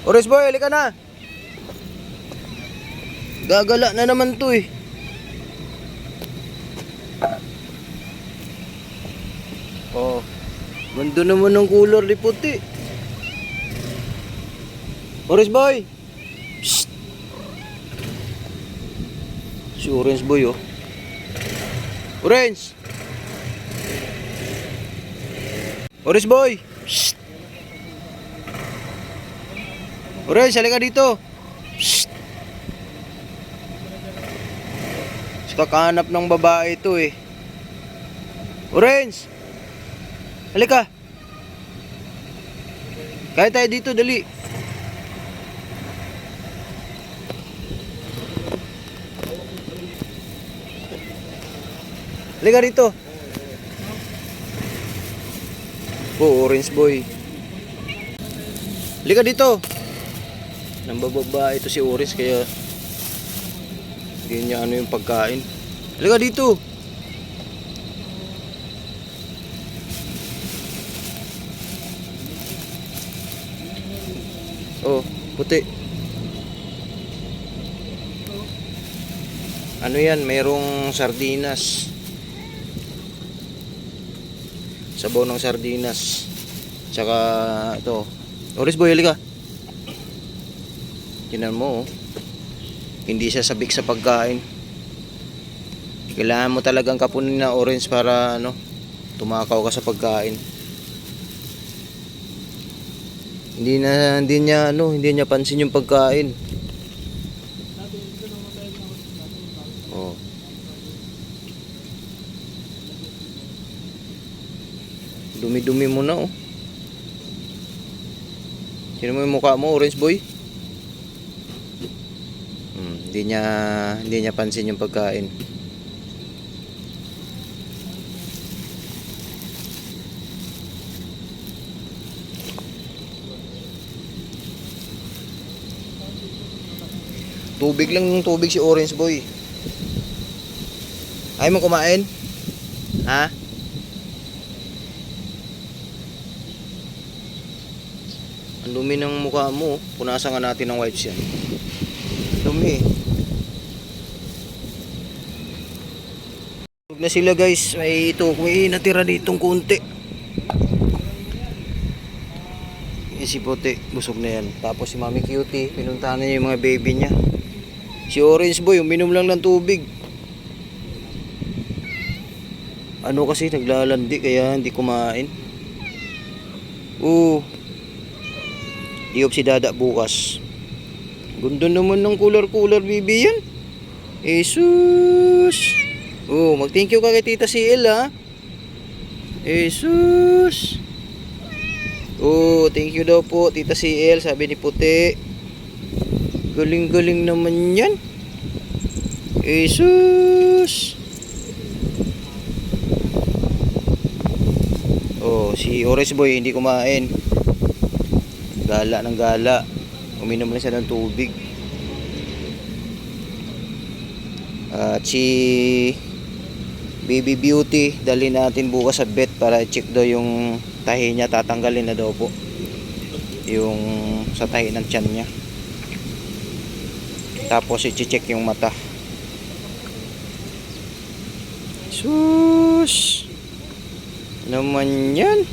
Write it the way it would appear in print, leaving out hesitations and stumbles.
Orange boy, halika na. Gagala na naman to eh. Oh, ganda naman ng color ni puti. Orange boy. Psst. Si orange boy oh. Orange. Orange boy. Psst. Orange, halika dito. Psst. Kakahanap ng babae ito eh. Orange. Halika. Kaya tayo dito, dali. Halika dito. Oh, orange boy. Halika dito. Nambababa ito si orange kaya hindi niya ano yung pagkain. Halika dito. Oh, puti. Ano yan? Mayroong sardinas. Sabaw ng sardinas. Tsaka ito. Orange boy, halika. Tingnan mo oh. Hindi siya sabik sa pagkain. Kailangan mo talagang kapunin na orange para ano, tumakaw ka sa pagkain. Hindi niya pansin yung pagkain. Oh. Dumi-dumi mo na oh. Sino mo yung mukha mo, orange boy? Hindi niya pansin yung pagkain. Tubig lang yung tubig si orange boy. Ayaw mo kumain? Ha? Ang dumi ng mukha mo. Punasan nga natin ng wipes yan. Dumi. Huwag na sila guys. May natira ditong kunti. Yan si puti. Busog na yan. Tapos si mami cutie. Pinuntahan na niya yung mga baby niya. Si orange boy. Uminom lang ng tubig. Ano kasi naglalandi kaya hindi kumain. Diop si dada bukas. Ganda naman ng color bibi yan. Jesus. Mag-thank you ka kay Tita CL ha. Jesus. Thank you daw po Tita CL, sabi ni puti. Galing-galing naman yan. Jesus. Si orange boy hindi kumain. Gala ng gala. Uminom na siya ng tubig. At si baby beauty dali natin bukas sa vet para check daw yung tahi niya. Tatanggalin na daw po yung sa tahi ng tiyan niya. Tapos i-check yung mata. Sus naman yan.